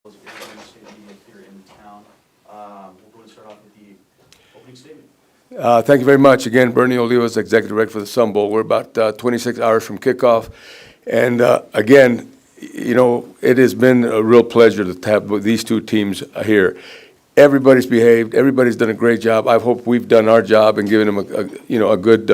Here in town. We'll go and start off with the opening statement. Thank you very much. Again, Bernie Olivas, Executive Director for the Sun Bowl. We're about 26 hours from kickoff. And again, it has been a real pleasure to have these two teams here. Everybody's behaved. Everybody's done a great job. I hope we've done our job and given them a good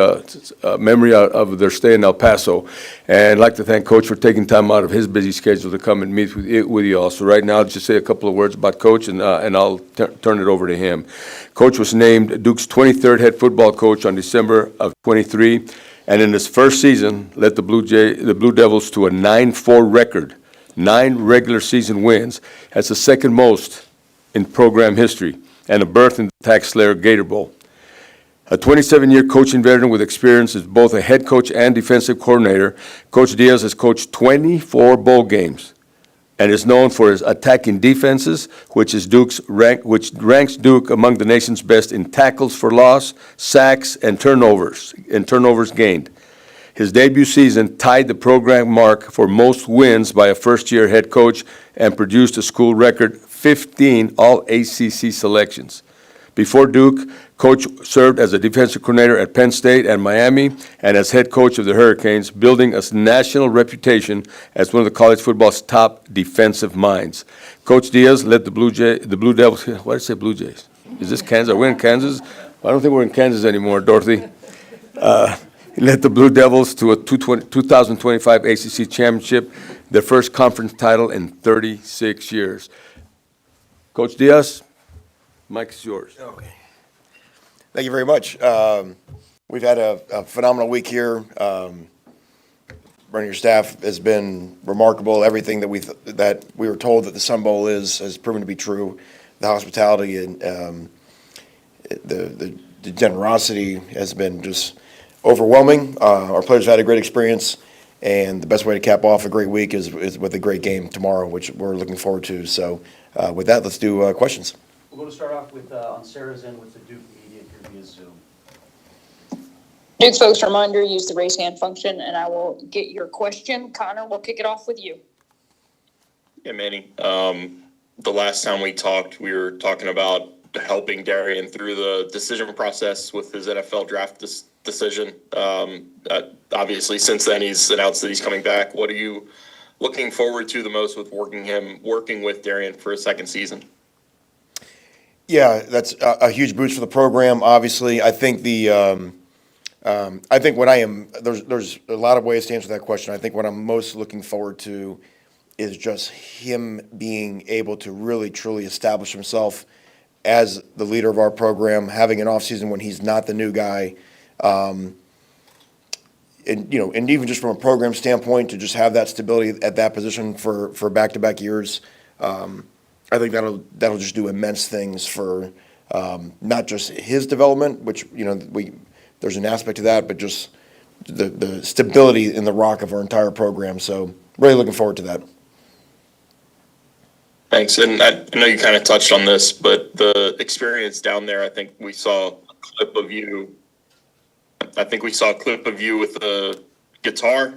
memory out of their stay in El Paso. And I'd like to thank Coach for taking time out of his busy schedule to come and meet with you all. So right now, I'll just say a couple of words about Coach, and I'll turn it over to him. Coach was named Duke's 23rd head football coach on December of 23, and in his first season, led the Blue Devils to a 9-4 record, 9 regular season wins. That's the second most in program history, and a berth in the Tax Slayer Gator Bowl. A 27-year coaching veteran with experience as both a head coach and defensive coordinator, Coach Diaz has coached 24 bowl games and is known for his attacking defenses, which ranks Duke among the nation's best in tackles for loss, sacks, and turnovers gained. His debut season tied the program mark for most wins by a first-year head coach and produced a school record 15 All-ACC selections. Before Duke, Coach served as a defensive coordinator at Penn State and Miami and as head coach of the Hurricanes, building a national reputation as one of the college football's top defensive minds. Coach Diaz led the Blue Devils. Why did I say Blue Jays? Is this Kansas? Are we in Kansas? I don't think we're in Kansas anymore, Dorothy. He led the Blue Devils to a 2025 ACC championship, their first conference title in 36 years. Coach Diaz, Mike is yours. Okay. Thank you very much. We've had a phenomenal week here. Bernie, your staff has been remarkable. Everything that we were told that the Sun Bowl has proven to be true. The hospitality and the generosity has been just overwhelming. Our players have had a great experience, and the best way to cap off a great week is with a great game tomorrow, which we're looking forward to. So with that, let's do questions. We're going to start off with on Sarah's end with the Duke media here via Zoom. Duke folks, reminder, use the raise hand function, and I will get your question. Connor, we'll kick it off with you. Yeah, Manny. The last time we talked, we were talking about helping Darian through the decision process with his NFL draft decision. Obviously, since then, he's announced that he's coming back. What are you looking forward to the most with working with Darian for a second season? Yeah, that's a huge boost for the program. Obviously, I think there's a lot of ways to answer that question. I think what I'm most looking forward to is just him being able to really, truly establish himself as the leader of our program, having an offseason when he's not the new guy. And even just from a program standpoint, to just have that stability at that position for back-to-back years, I think that'll just do immense things for not just his development, which there's an aspect to that, but just the stability in the rock of our entire program. So really looking forward to that. Thanks. And I know you kind of touched on this, but the experience down there, I think we saw a clip of you. I think we saw a clip of you with a guitar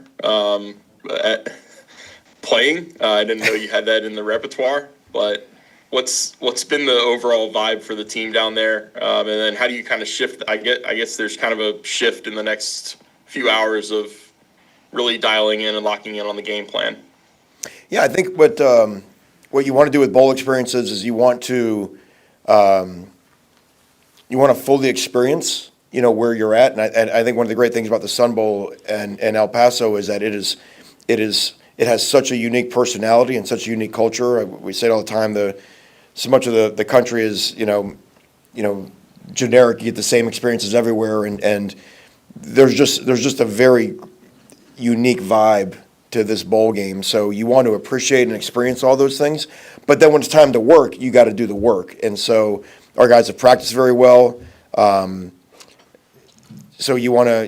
playing. I didn't know you had that in the repertoire. But what's been the overall vibe for the team down there? And then how do you kind of shift? I guess there's kind of a shift in the next few hours of really dialing in and locking in on the game plan. Yeah, I think what you want to do with bowl experiences is you want to fully experience where you're at, and I think one of the great things about the Sun Bowl and El Paso is that it has such a unique personality and such a unique culture. We say it all the time. So much of the country is generic. You get the same experiences everywhere, and there's just a very unique vibe to this bowl game. So you want to appreciate and experience all those things, but then when it's time to work, you got to do the work. And so our guys have practiced very well. So you want to,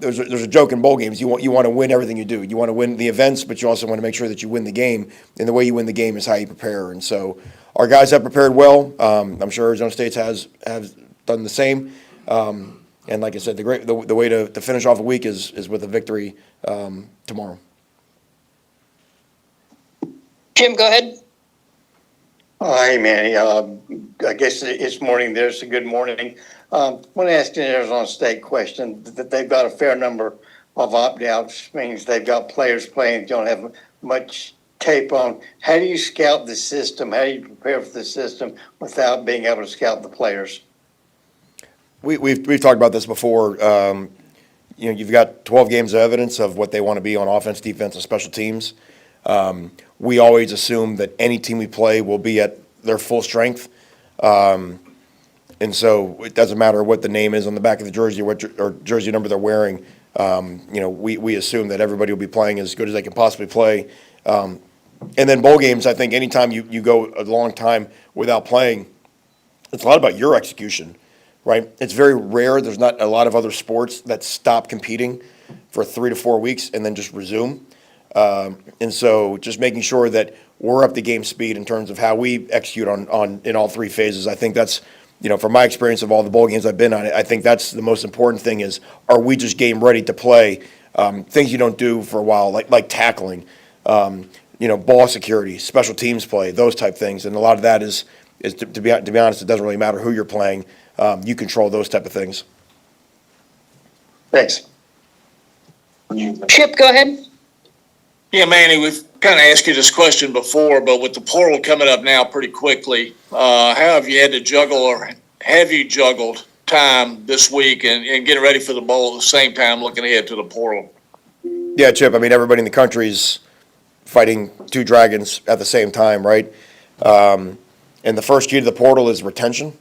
there's a joke in bowl games. You want to win everything you do. You want to win the events, but you also want to make sure that you win the game. And the way you win the game is how you prepare. And so our guys have prepared well. I'm sure Arizona State has done the same. And like I said, the way to finish off a week is with a victory tomorrow. Jim, go ahead. Hi, Manny. I guess it's morning there, so good morning. Want to ask you an Arizona State question. That they've got a fair number of opt-outs, means they've got players playing that don't have much tape on. How do you scout the system? How do you prepare for the system without being able to scout the players? We've talked about this before. You've got 12 games of evidence of what they want to be on offense, defense, and special teams. We always assume that any team we play will be at their full strength. And so it doesn't matter what the name is on the back of the jersey or jersey number they're wearing. We assume that everybody will be playing as good as they can possibly play. And then bowl games, I think anytime you go a long time without playing, it's a lot about your execution, right? It's very rare. There's not a lot of other sports that stop competing for 3 to 4 weeks and then just resume. And so just making sure that we're up to game speed in terms of how we execute in all three phases. I think that's, from my experience of all the bowl games I've been on, I think that's the most important thing is, are we just game ready to play? Things you don't do for a while, like tackling, ball security, special teams play, those type things. And a lot of that is to be honest, it doesn't really matter who you're playing. You control those type of things. Thanks. Chip, go ahead. Yeah, Manny, we've kind of asked you this question before, but with the portal coming up now pretty quickly, how have you had to juggle, or have you juggled time this week and getting ready for the bowl at the same time looking ahead to the portal? Yeah, Chip, I mean, everybody in the country's fighting two dragons at the same time, right? And the first key to the portal is retention.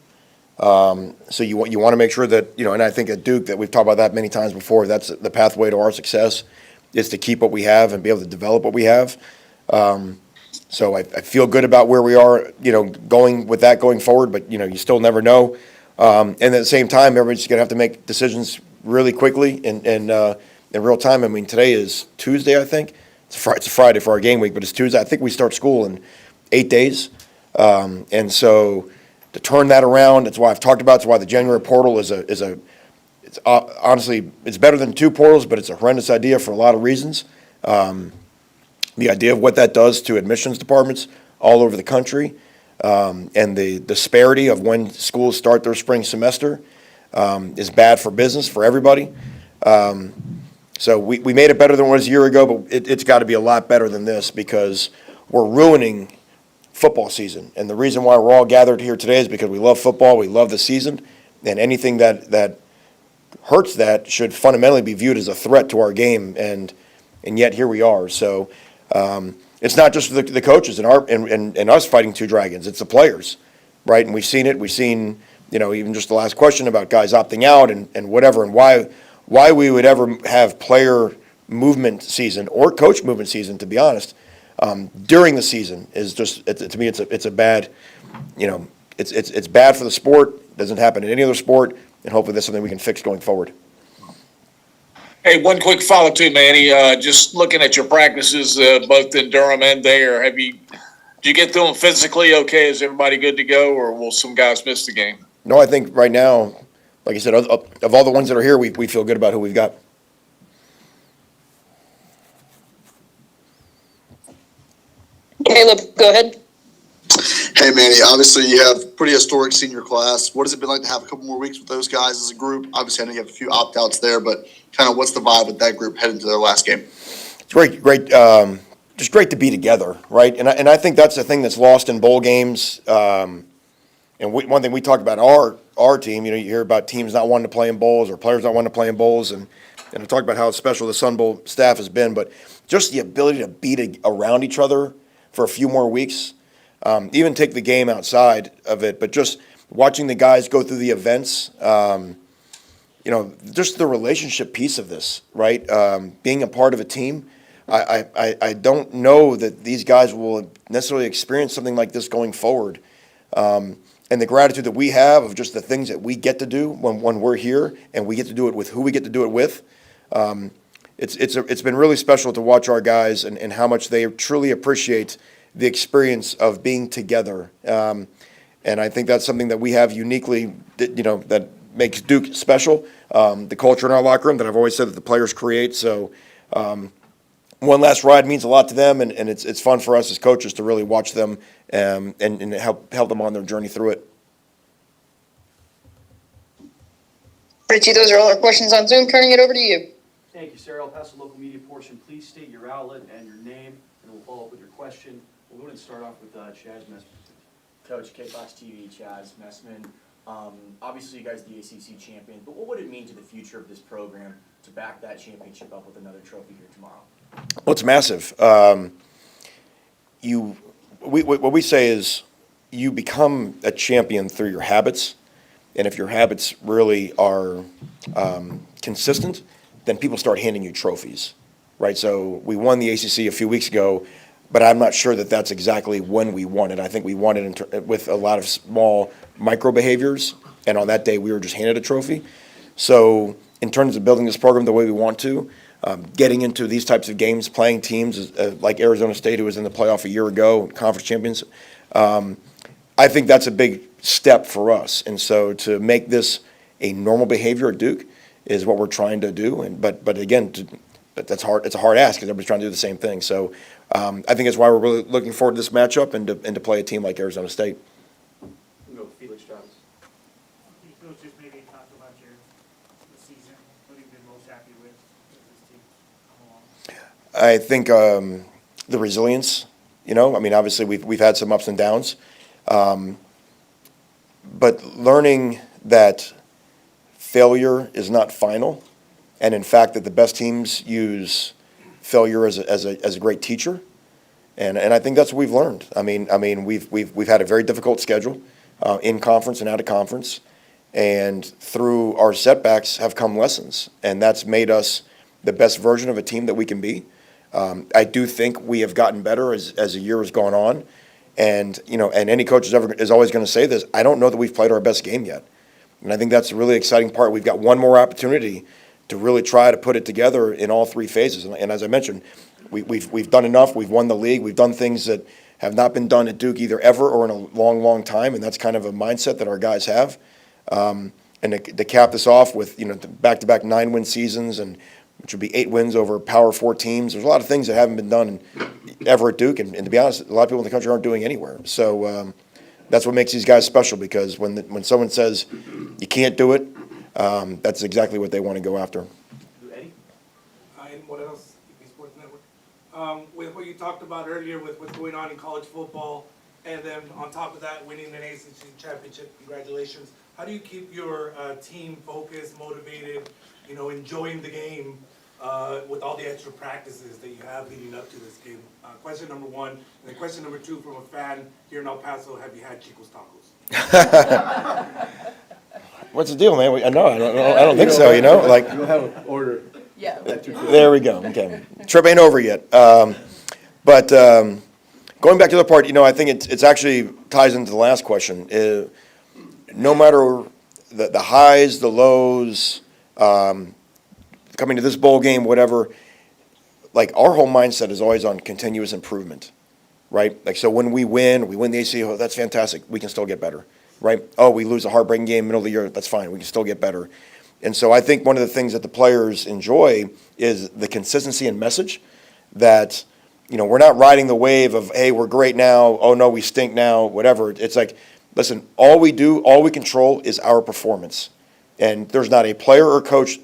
So you want to make sure that, and I think at Duke that we've talked about that many times before, that's the pathway to our success is to keep what we have and be able to develop what we have. So I feel good about where we are, going with that going forward, but, you still never know. And at the same time, everybody's going to have to make decisions really quickly and in real time. I mean, today is Tuesday, I think. It's a Friday for our game week, but it's Tuesday. I think we start school in 8 days. And so to turn that around, that's why I've talked about, it's why the January portal honestly, it's better than two portals, but it's a horrendous idea for a lot of reasons. The idea of what that does to admissions departments all over the country, and the disparity of when schools start their spring semester is bad for business, for everybody. So we made it better than it was a year ago, but it's got to be a lot better than this because we're ruining football season. And the reason why we're all gathered here today is because we love football, we love the season, and anything that hurts that should fundamentally be viewed as a threat to our game, and yet here we are. So it's not just the coaches and us fighting two dragons, it's the players, right? And we've seen it. We've seen, even just the last question about guys opting out and whatever, and why we would ever have player movement season or coach movement season, to be honest, during the season is just, to me, it's a bad, it's bad for the sport. Doesn't happen in any other sport. And hopefully that's something we can fix going forward. Hey, one quick follow too, Manny. Just looking at your practices, both in Durham and there, do you get through them physically okay? Is everybody good to go, or will some guys miss the game? No, I think right now, like I said, of all the ones that are here, we feel good about who we've got. Caleb, go ahead. Hey, Manny, obviously you have pretty historic senior class. What has it been like to have a couple more weeks with those guys as a group? Obviously, I know you have a few opt-outs there, but kind of what's the vibe with that group heading to their last game? It's great, just great to be together, right? And I think that's the thing that's lost in bowl games. And one thing we talk about our team, you hear about teams not wanting to play in bowls or players not wanting to play in bowls, and I talk about how special the Sun Bowl staff has been, but just the ability to be around each other for a few more weeks. Even take the game outside of it, but just watching the guys go through the events, just the relationship piece of this, right? Being a part of a team. I don't know that these guys will necessarily experience something like this going forward. And the gratitude that we have of just the things that we get to do when we're here and we get to do it with who we get to do it with. It's been really special to watch our guys and how much they truly appreciate the experience of being together. And I think that's something that we have uniquely, that makes Duke special. The culture in our locker room that I've always said that the players create. So one last ride means a lot to them, and it's fun for us as coaches to really watch them and help them on their journey through it. Richie, those are all our questions on Zoom. Turning it over to you. Thank you, Sarah. I'll pass the local media portion. Please state your outlet and your name, and we'll follow up with your question. We'll go ahead and start off with Chaz Messman. Coach, K-Fox TV, Chaz Messman. Obviously, you guys are the ACC champion, but what would it mean to the future of this program to back that championship up with another trophy here tomorrow? Well, it's massive. What we say is you become a champion through your habits, and if your habits really are consistent, then people start handing you trophies, right? So we won the ACC a few weeks ago, but I'm not sure that that's exactly when we won it. I think we won it with a lot of small micro behaviors, and on that day we were just handed a trophy. So in terms of building this program the way we want to, getting into these types of games, playing teams like Arizona State, who was in the playoff a year ago, conference champions, I think that's a big step for us. And so to make this a normal behavior at Duke is what we're trying to do. But again, that's hard. It's a hard ask because everybody's trying to do the same thing. So I think that's why we're really looking forward to this matchup and to play a team like Arizona State. We'll go with Felix Travis. Coach, just maybe talk about the season, what you've been most happy with as this team come along. I think the resilience. I mean, obviously we've had some ups and downs, but learning that failure is not final, and in fact that the best teams use failure as a great teacher, and I think that's what we've learned. I mean we've had a very difficult schedule, in conference and out of conference, and through our setbacks have come lessons, and that's made us the best version of a team that we can be. I do think we have gotten better as the year has gone on, and any coach is always going to say this. I don't know that we've played our best game yet, and I think that's a really exciting part. We've got one more opportunity to really try to put it together in all three phases. And as I mentioned, we've done enough. We've won the league. We've done things that have not been done at Duke either ever or in a long, long time, and that's kind of a mindset that our guys have. And to cap this off with back-to-back 9-win seasons, and which would be 8 wins over Power 4 teams. There's a lot of things that haven't been done ever at Duke, and to be honest, a lot of people in the country aren't doing anywhere. So that's what makes these guys special, because when someone says you can't do it, that's exactly what they want to go after. Eddie? And what else? EP Sports Network. With what you talked about earlier with what's going on in college football, and then on top of that, winning an ACC championship, congratulations. How do you keep your team focused, motivated, enjoying the game with all the extra practices that you have leading up to this game? Question number one. And then question number two, from a fan here in El Paso, have you had Chico's Tacos? What's the deal, man? I don't think so. Like You'll have an order. Yeah. there we go. Okay, trip ain't over yet. But going back to the part, I think it's actually ties into the last question. No matter the highs, the lows, coming to this bowl game, whatever, like our whole mindset is always on continuous improvement, right? Like, so when we win the ACC, oh, that's fantastic. We can still get better, right? Oh, we lose a heartbreaking game middle of the year. That's fine. We can still get better. And so I think one of the things that the players enjoy is the consistency and message that, we're not riding the wave of, hey, we're great now. Oh no, we stink now, whatever. It's like, listen, all we control is our performance. And there's not a player or coach,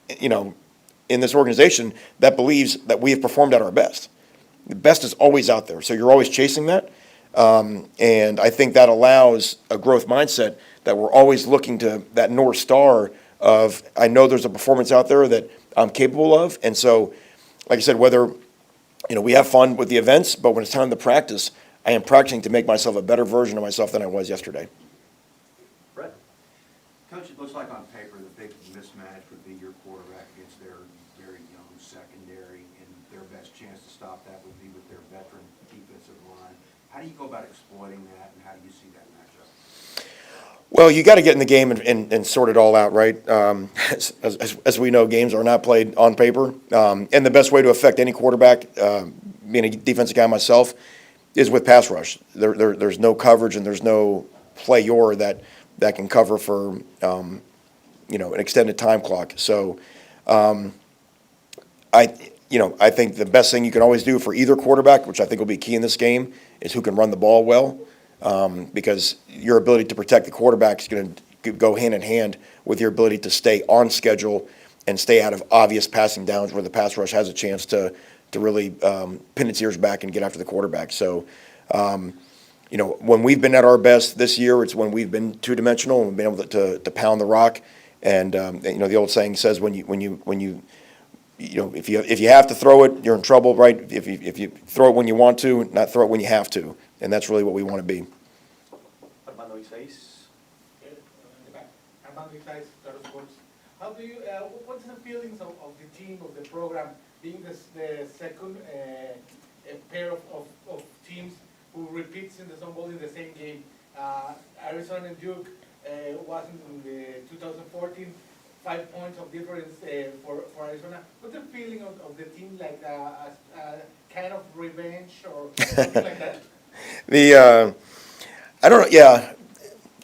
in this organization that believes that we have performed at our best. The best is always out there. So you're always chasing that. And I think that allows a growth mindset that we're always looking to that North Star of, I know there's a performance out there that I'm capable of. And so, like I said, whether, we have fun with the events, but when it's time to practice, I am practicing to make myself a better version of myself than I was yesterday. Brett? Coach, it looks like on paper the big mismatch would be your quarterback against their very young secondary, and their best chance to stop that would be with their veteran defensive line. How do you go about exploiting that, and how do you see that matchup? Well, you got to get in the game and sort it all out, right? As we know, games are not played on paper. And the best way to affect any quarterback, being a defensive guy myself, is with pass rush. There's no coverage and there's no player that can cover for an extended time clock. So I I think the best thing you can always do for either quarterback, which I think will be key in this game, is who can run the ball well, because your ability to protect the quarterback is going to go hand in hand with your ability to stay on schedule and stay out of obvious passing downs where the pass rush has a chance to really pin its ears back and get after the quarterback. So, when we've been at our best this year, it's when we've been two-dimensional and we've been able to pound the rock. And the old saying says if you have to throw it, you're in trouble, right? If you throw it when you want to, not throw it when you have to, and that's really what we want to be. Armando Isais. Armando Diaz, Carlos Sports. How do you, what's the feelings of the team, of the program, being the second pair of teams who repeats in the Sun Bowl in the same game? Arizona and Duke was in the 2014, 5 points of difference for Arizona. What's the feeling of the team, like a kind of revenge or something like that? I don't know. Yeah,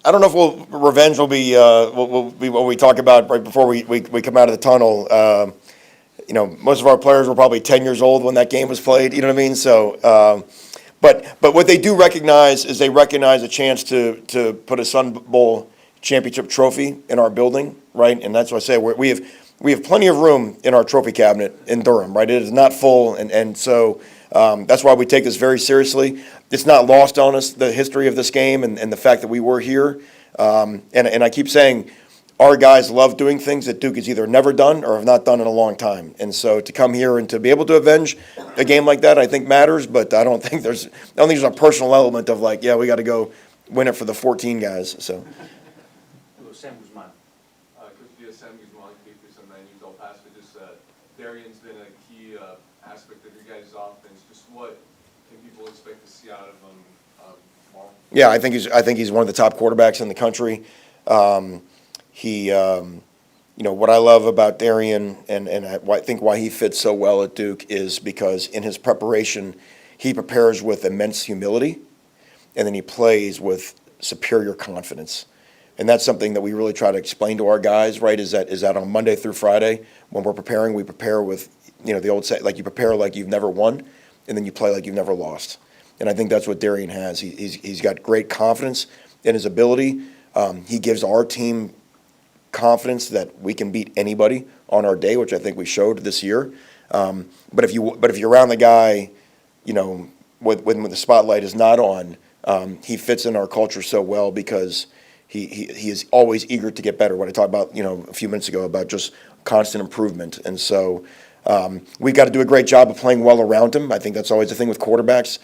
I don't know if revenge will be what we talk about right before we come out of the tunnel. Most of our players were probably 10 years old when that game was played. You know what I mean? So, but what they do recognize is they recognize a chance to put a Sun Bowl championship trophy in our building, right? And that's what I say. We have plenty of room in our trophy cabinet in Durham, right? It is not full, and so that's why we take this very seriously. It's not lost on us, the history of this game and the fact that we were here. And I keep saying our guys love doing things that Duke has either never done or have not done in a long time. And so to come here and to be able to avenge a game like that, I think matters. But I don't think there's a personal element of like, yeah, we got to go win it for the 14 guys. So. Sam Guzman. Coach Diaz, Sam Guzman, KP San Manny, El Paso. Just Darian's been a key aspect of your guys' offense. Just what can people expect to see out of him tomorrow? Yeah, I think he's one of the top quarterbacks in the country. What I love about Darian and I think why he fits so well at Duke is because in his preparation, he prepares with immense humility, and then he plays with superior confidence. And that's something that we really try to explain to our guys, right, is that on Monday through Friday, when we're preparing, we prepare with, the old say, like you prepare like you've never won, and then you play like you've never lost. And I think that's what Darian has. He's got great confidence in his ability. He gives our team confidence that we can beat anybody on our day, which I think we showed this year. But if you're around the guy, when the spotlight is not on, he fits in our culture so well because he is always eager to get better. What I talked about, a few minutes ago about just constant improvement. And so we've got to do a great job of playing well around him. I think that's always the thing with quarterbacks.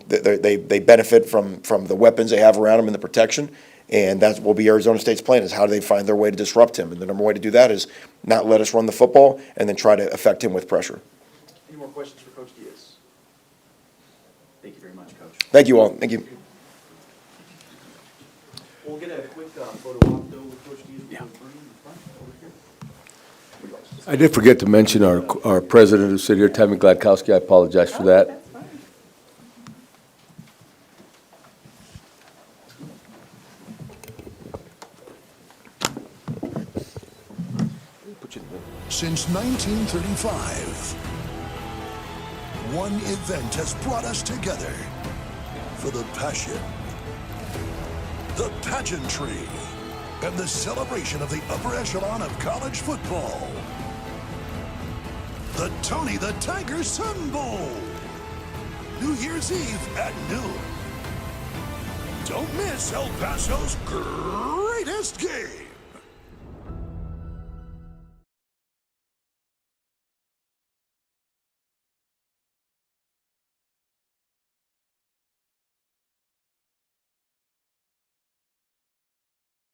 They benefit from the weapons they have around them and the protection. And that will be Arizona State's plan, is how do they find their way to disrupt him. And the number one way to do that is not let us run the football and then try to affect him with pressure. Any more questions for Coach Diaz? Thank you very much, Coach. Thank you all. Thank you. We'll get a quick photo op though with Coach Diaz. Yeah. I did forget to mention our president who's sitting here, Tammy Gladkowski. I apologize for that. That's fine. Since 1935, one event has brought us together for the passion, the pageantry, and the celebration of the upper echelon of college football. The Tony the Tiger Sun Bowl. New Year's Eve at noon. Don't miss El Paso's greatest game.